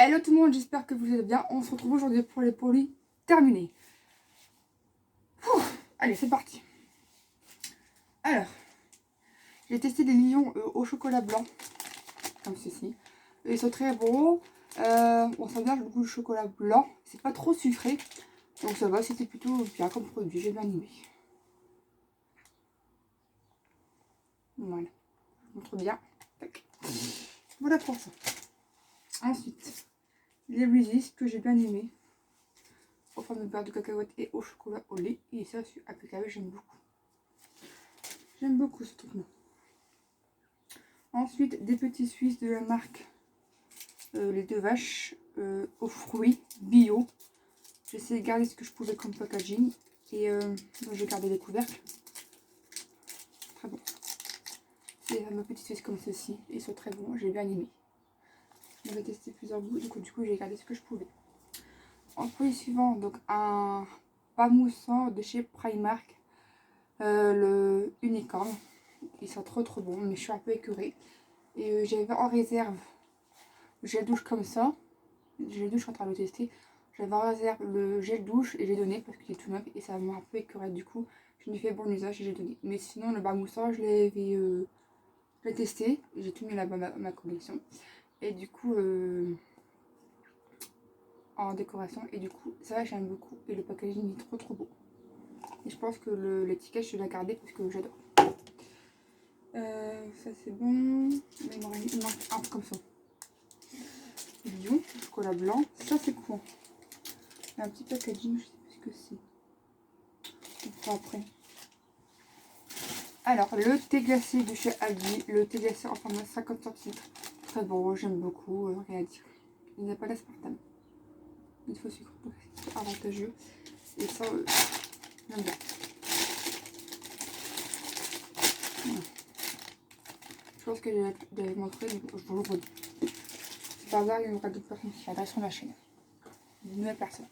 Hello tout le monde, j'espère que vous allez bien. On se retrouve aujourd'hui pour les polis terminés. Allez, c'est parti. Alors, j'ai testé des lions au chocolat blanc, comme ceci. Ils sont très beaux. On sent bien le goût du chocolat blanc. C'est pas trop sucré, donc ça va, c'était plutôt bien comme produit. J'ai bien aimé. Voilà, je vous montre bien. Tac. Voilà pour ça. Ensuite, les Reese's que j'ai bien aimé. Au forme de beurre de cacahuète et au chocolat au lait. Et ça, c'est impeccable, j'aime beaucoup. J'aime beaucoup ce truc-là. Ensuite, des petits Suisses de la marque Les Deux Vaches aux fruits bio. J'ai essayé de garder ce que je pouvais comme packaging. Et j'ai gardé les couvercles. Très bon. C'est mes petits Suisses comme ceci. Ils sont très bons, j'ai bien aimé. J'avais testé plusieurs goûts, du coup j'ai gardé ce que je pouvais. En produit suivant, donc un pas moussant de chez Primark. Le unicorn. Ils sont trop bons, mais je suis un peu écœurée. Et j'avais en réserve le gel douche comme ça. Le gel douche, je suis en train de le tester. J'avais en réserve le gel douche et j'ai donné parce qu'il est tout neuf et ça m'a un peu écœuré. Du coup, je lui ai fait bon usage et j'ai donné. Mais sinon, le bas moussant, je l'ai testé. J'ai tout mis là-bas ma collection. Et du coup, en décoration. Et du coup, ça j'aime beaucoup. Et le packaging est trop beau. Et je pense que l'étiquette, je vais la garder parce que j'adore. Ça c'est bon. Il manque un peu comme ça. Lion, chocolat blanc. Ça c'est quoi? Il y a un petit packaging, je sais plus ce que c'est. On fera après. Alors, le thé glacé de chez Aldi. Le thé glacé en format 50 centilitres. Très bon, j'aime beaucoup. Rien à dire. Il n'y a pas d'aspartame. Une fois sucre, donc c'est avantageux. Et ça, j'aime bien. Je pense que je l'avais montré, mais je vous le redis. Par hasard, il y aura d'autres personnes qui adressent sur ma chaîne. Une nouvelle personne.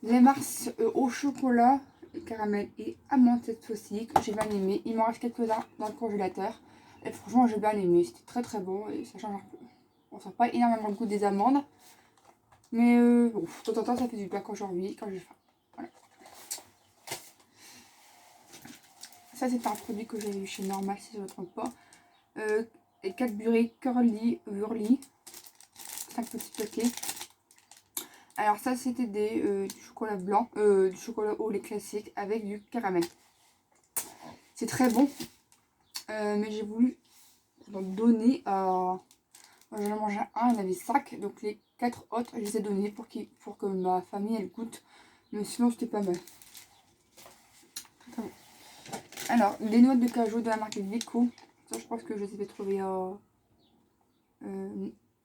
Les Mars au chocolat, caramel et amande cette fois-ci que j'ai bien aimé. Il m'en reste quelques-uns dans le congélateur. Et franchement, j'ai bien aimé. C'était très bon et ça change un peu. On sent pas énormément le goût des amandes. Mais bon, de temps en temps, ça fait du bien quand j'ai envie, quand j'ai faim. Voilà. Ça, c'est un produit que j'ai eu chez Normal, si je ne me trompe pas. Et Cadbury Curly Hurly. 5 petits paquets. Alors ça c'était du chocolat blanc, du chocolat au lait classique avec du caramel. C'est très bon, mais j'ai voulu en donner à... J'en ai mangé un, il y en avait 5, donc les 4 autres je les ai donnés pour que ma famille elle goûte. Mais sinon c'était pas mal. Très bon. Alors les noix de cajou de la marque Vico, ça je pense que je les ai trouver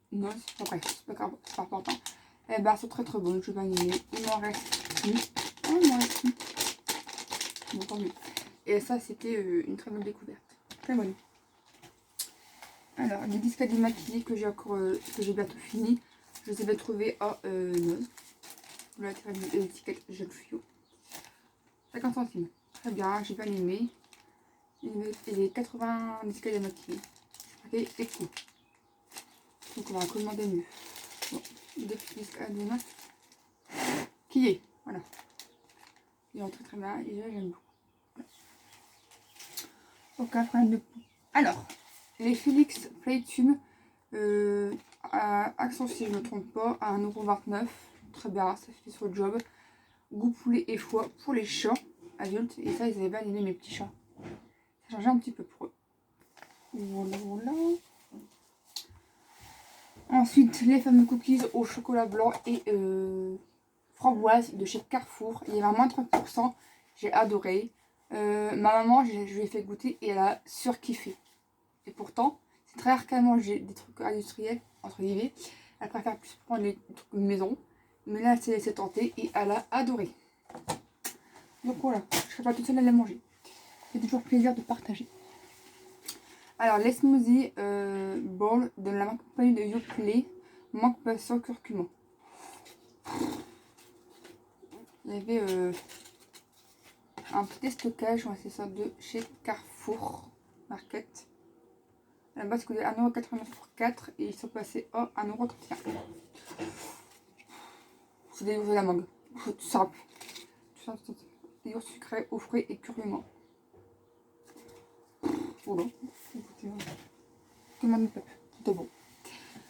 non, c'est pas bref, c'est pas grave, c'est pas important. Eh ben, c'est très bon, je vais animer. Il m'en reste plus. Oh, il m'en reste plus. Bon, tant mieux. Et ça, c'était une très bonne découverte. Très bonne. Alors, les disques à démaquiller que j'ai encore, que j'ai bientôt fini. Je les avais trouvés à Noz. Voilà, l'étiquette gel fluo. 50 centimes. Très bien, j'ai bien aimé. Il est 80 disques à démaquiller. C'est éco. Donc, on va commander mieux. Bon, des petits disques à démaquiller. Qui est, voilà. Il est très bien et j'aime beaucoup. Voilà. Donc après alors, les Félix Playtune à Action si je ne me trompe pas, à 1,29 €. Très bien, ça fait son job. Goût poulet et foie pour les chats adultes. Et ça, ils avaient bien aimé mes petits chats. Ça changeait un petit peu pour eux. Voilà. Ensuite, les fameux cookies au chocolat blanc et framboise de chez Carrefour. Il y avait moins 30%. J'ai adoré. Ma maman, je lui ai fait goûter et elle a surkiffé. Et pourtant, c'est très rare qu'elle mange des trucs industriels, entre guillemets. Elle préfère plus prendre les trucs de maison. Mais là, elle s'est laissée tenter et elle a adoré. Donc voilà, je ne serai pas toute seule à les manger. C'est toujours plaisir de partager. Alors, les smoothies bowl de la marque compagnie de Yoplait, manque pas sans curcuma. Il y avait un petit stockage, ouais, c'est ça, de chez Carrefour Market. À la base, c'était 1,89€ pour 4 et ils sont passés à 1,31€. C'est des yaourts de la mangue. Tout simple. Des yaourts sucrés aux fruits et curieusement. Voilà. Écoutez, comment ne pas. Tout est bon.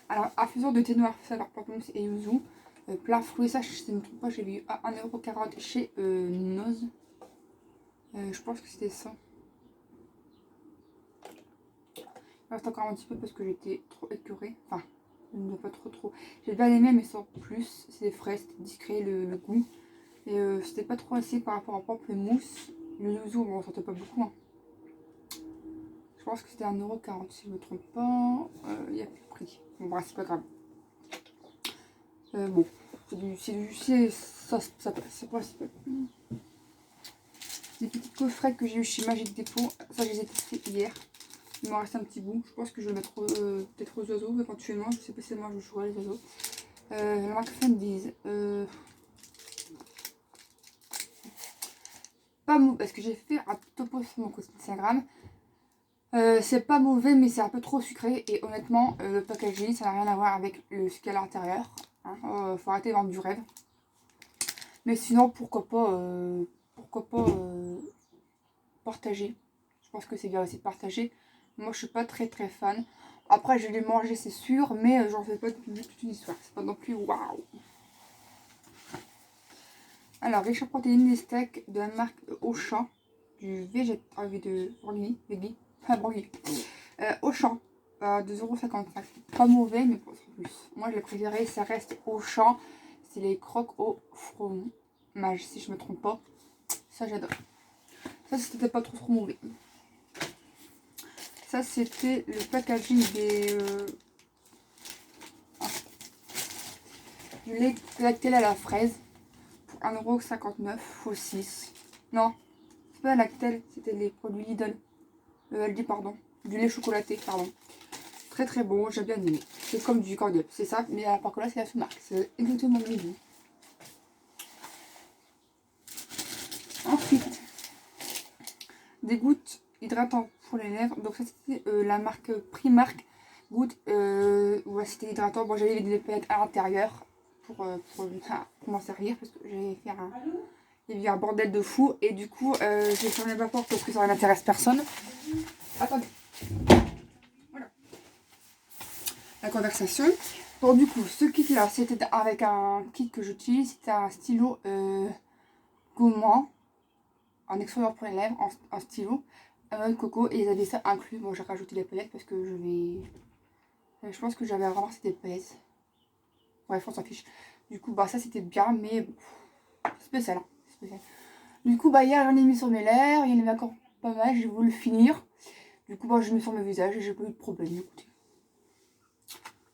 Alors, infusion de thé noir, saveur pamplemousse et yuzu. Plat fruits, ça, je ne me trompe pas, j'ai vu à 1,40€ chez Noz. Je pense que c'était ça. Il reste encore un petit peu parce que j'étais trop écœurée. Enfin, pas trop. J'ai bien aimé, mais sans plus. C'est frais, c'était discret le goût. Et c'était pas trop assez par rapport à pamplemousse. Le yuzu, bon, on sentait pas beaucoup. Hein. Je pense que c'était 1,40€ si je me trompe pas. Il n'y a plus de prix. Bon, bref, c'est pas grave. Bon, ça passe. C'est pas si peu. Des petits coffrets que j'ai eu chez Magic Depot. Ça, je les ai testés hier. Il m'en reste un petit bout. Je pense que je vais le mettre peut-être aux oiseaux éventuellement. Je sais pas si moi je jouerai les oiseaux. La marque Fundies. Pas mauvais. Parce que j'ai fait un topo sur mon compte Instagram. C'est pas mauvais, mais c'est un peu trop sucré. Et honnêtement, le packaging, ça n'a rien à voir avec ce qu'il y a à l'intérieur. Hein. Faut arrêter de vendre du rêve. Mais sinon, pourquoi pas partager. Je pense que c'est bien aussi de partager. Moi, je suis pas très fan. Après, je vais les manger, c'est sûr, mais j'en fais pas toute une histoire. C'est pas non plus waouh. Alors, riche en protéines, des steaks de la marque Auchan, du végétal de Broglie. Auchan, 2,55€. Pas mauvais, mais pas trop plus. Moi, je l'ai préféré, ça reste Auchan. C'est les croques au fromage, si je me trompe pas. Ça, j'adore. Ça, c'était pas trop mauvais. Ça, c'était le packaging du lait lactel à la fraise pour 1,59€ x 6. Non, c'est pas lactel, c'était les produits Lidl. Aldi, pardon. Du lait chocolaté, pardon. Très bon, j'ai bien aimé. C'est comme du cordial, c'est ça, mais par contre là, c'est la sous-marque. C'est exactement le même. Ensuite, des gouttes hydratantes pour les lèvres. Donc ça, c'était la marque Primark. Gouttes, ouais, c'était hydratant. Bon, j'avais des paillettes à l'intérieur pour m'en servir parce que j'avais fait il y avait un bordel de fou et du coup j'ai fermé ma porte parce que ça n'intéresse personne. Attendez. Voilà. La conversation. Bon, du coup, ce kit là, c'était avec un kit que j'utilise. C'était un stylo gommant, un exfoliant pour les lèvres, en stylo, de coco, et ils avaient ça inclus. Bon, j'ai rajouté les paillettes parce que je pense que j'avais ramassé des paillettes. Bref, on s'en fiche. Du coup, bah ça c'était bien, mais spécial, hein, spécial. Du coup, bah hier j'en ai mis sur mes lèvres, il y en avait encore pas mal, j'ai voulu le finir. Du coup, bah je mets sur mon visage et j'ai pas eu de problème, écoutez.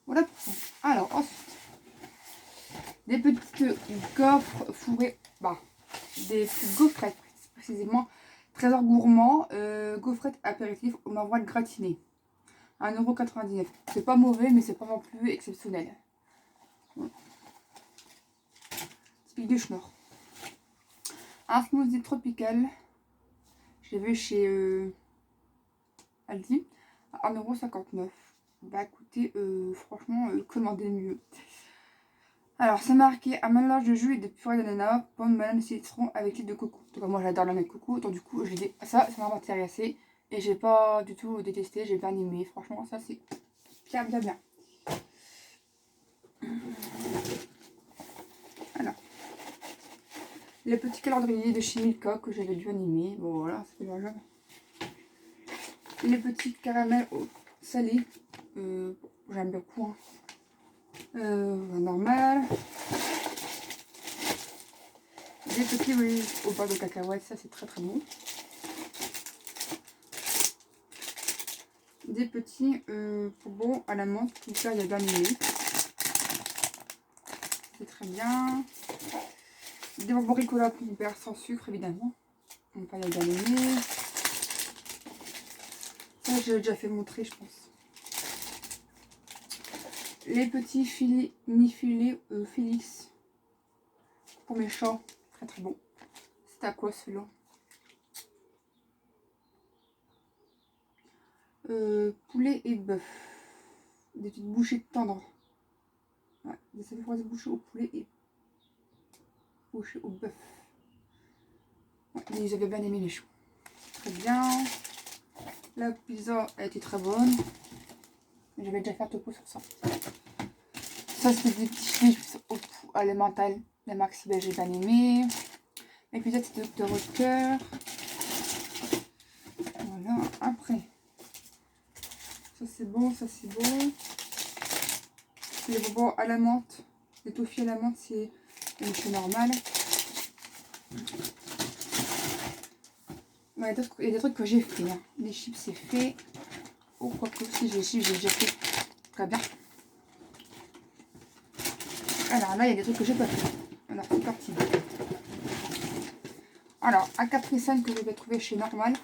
Voilà pour ça. Alors, ensuite, des petites gaufres fourrées, bah, des petites gaufrettes précisément. Trésor gourmand, gaufrettes apéritif au marmotte gratiné. 1,99€. C'est pas mauvais, mais c'est pas non plus exceptionnel. Voilà. Typique du schnorr. Un smoothie tropical. Je l'ai vu chez Aldi à 1,59€. Bah écoutez, franchement, commandez mieux. Alors, c'est marqué un mélange de jus et de purée d'ananas, pomme, banane et citron avec l'huile de coco. Donc, moi, j'adore la de coco. Donc, du coup, j'ai dit ça m'a intéressé. Et j'ai pas du tout détesté, j'ai bien aimé. Franchement, ça, c'est bien. Alors, les petits calendriers de chez Milka que j'avais bien aimé. Bon, voilà, ça fait bien job. Les petits caramels salés. J'aime beaucoup. Hein. Normal. Des petits au beurre de cacahuète, ça c'est très bon. Des petits bonbons à la menthe, tout ça il y a bien aimé. C'est très bien. Des bonbons Ricola Père sans sucre évidemment. Donc il y a bien aimé. Ça j'ai déjà fait montrer je pense. Les petits filets Félix pour mes chats, très bon. C'est à quoi celui-là? poulet et bœuf. Des petites bouchées tendres. Ouais, des froises bouchées au poulet et bouchées au bœuf. Ouais, ils avaient bien aimé les choux. Très bien. La pizza a été très bonne. J'avais déjà fait un topo sur ça. Ça, c'était des petits chips à l'emmental. La marque Cibel, j'ai bien aimé. La pizza, c'est Dr. Oetker. Voilà, après. Ça, c'est bon, ça, c'est bon. Les bonbons à la menthe. Les toffis à la menthe, c'est une chose normale. Il y a des trucs que j'ai fait. Hein. Les chips, c'est fait. Oh, quoi que si j'ai les chips, j'ai déjà fait. Très bien. Alors là, il y a des trucs que j'ai pas fait. Alors, c'est parti. Alors, un Capri Sun que je vais trouver chez Normal.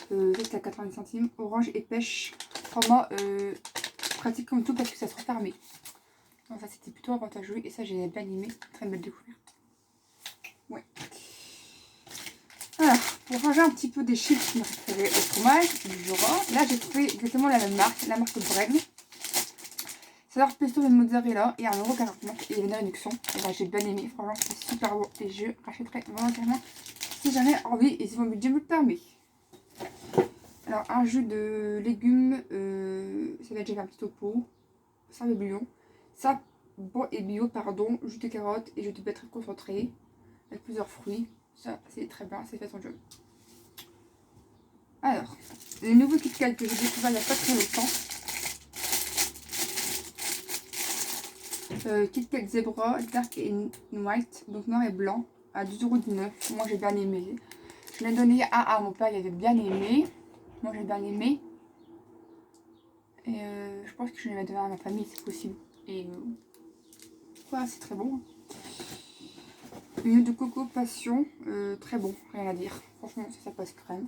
C'est à 80 centimes. Orange et pêche. Format pratique comme tout parce que ça se refermait. Donc ça, c'était plutôt avantageux. Et ça, j'ai bien aimé. Très belle découverte. Ouais. Alors, pour changer un petit peu des chips qui me resteraient au fromage, du Jura, là, j'ai trouvé exactement la même marque. La marque Bregg. C'est leur pesto de mozzarella et 1,49 €. Et il y avait une réduction. Et là, j'ai bien aimé. Franchement, c'est super bon. Et je rachèterai volontairement si jamais envie et si mon budget me le permet. Alors, un jus de légumes. Ça va déjà fait un petit topo. Ça, le bouillon. Ça, bon et bio, pardon. Jus de carottes et jus de betterave concentré. Avec plusieurs fruits. Ça, c'est très bien. Ça fait son job. Alors, les nouveaux Kit Kat que j'ai découvert il n'y a pas très longtemps. Kit Kat Zebra Dark and White, donc noir et blanc, à 12,19 €. Moi j'ai bien aimé. Je l'ai donné à mon père, il avait bien aimé. Moi j'ai bien aimé. Et je pense que je vais donner à ma famille si possible. Et voilà, c'est très bon. Une de coco passion, très bon, rien à dire. Franchement, ça passe crème.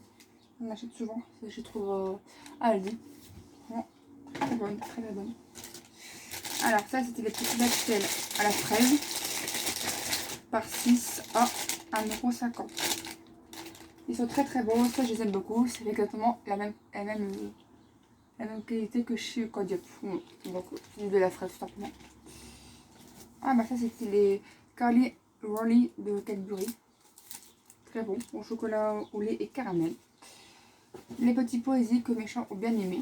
On achète souvent, je trouve à Aldi. Vraiment, très bonne, très bonne. Alors ça c'était les petits Axel à la fraise par 6 à 1,50 €. Ils sont très bons, ça je les aime beaucoup, c'est exactement la même qualité que chez Codiop. Donc c'est de la fraise tout simplement. Ah bah ça c'était les Carly Rolly de Cadbury. Très bon, au chocolat au lait et caramel. Les petits poésies que mes chats ont bien aimé.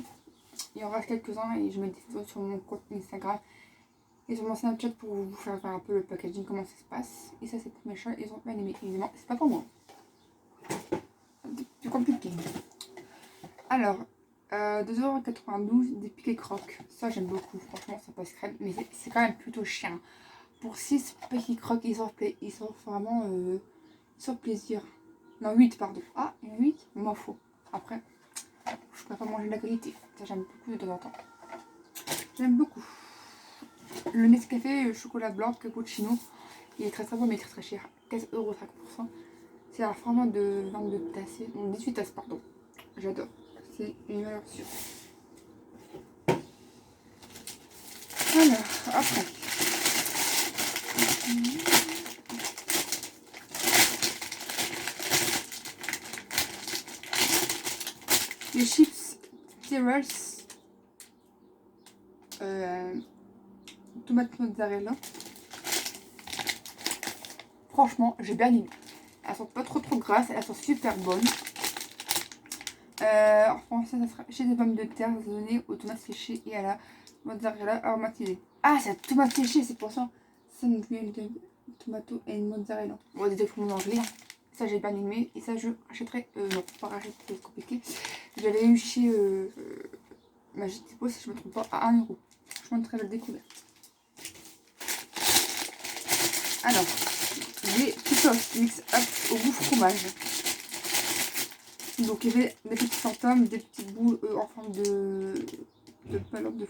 Il y en reste quelques-uns et je mets des photos sur mon compte Instagram et sur mon Snapchat pour vous faire voir un peu le packaging, comment ça se passe. Et ça c'est pour mes chats, ils ont bien aimé. Évidemment, c'est pas pour moi. C'est compliqué. Alors, 2,92 € des piquets crocs. Ça j'aime beaucoup, franchement ça passe crème. Mais c'est quand même plutôt cher. Pour 6 piquets crocs, ils sont vraiment sur plaisir. Non, 8 pardon. Ah, 8, il m'en faut. Après, je préfère manger de la qualité. Ça j'aime beaucoup de temps en temps. J'aime beaucoup. Le Nescafé chocolat blanc cappuccino, il est très bon mais très cher. 15,50 €. C'est un format de 22 tasses, non 18 tasses pardon. J'adore. C'est une valeur sûre. Alors, après. Les chips Tyrrells. Tomate mozzarella. Franchement, j'ai bien aimé. Elles sont pas trop grasses, elles sont super bonnes. En français, ça sera chez des pommes de terre assaisonnées aux tomates séchées et à la mozzarella aromatisée. Ah, c'est tomate séchée, c'est pour ça. Ça me vient de tomato et mozzarella. Bon, désolé pour mon anglais. Hein. Ça, j'ai bien aimé. Et ça, je rachèterai. Non, pas racheter, c'est compliqué. J'avais eu chez Magic Depot, si je me trompe pas, à 1 €. Franchement, une très belle découverte. Alors, les Cheetos Mix Up au goût fromage. Donc il y avait des petits fantômes, des petites boules en forme de palette de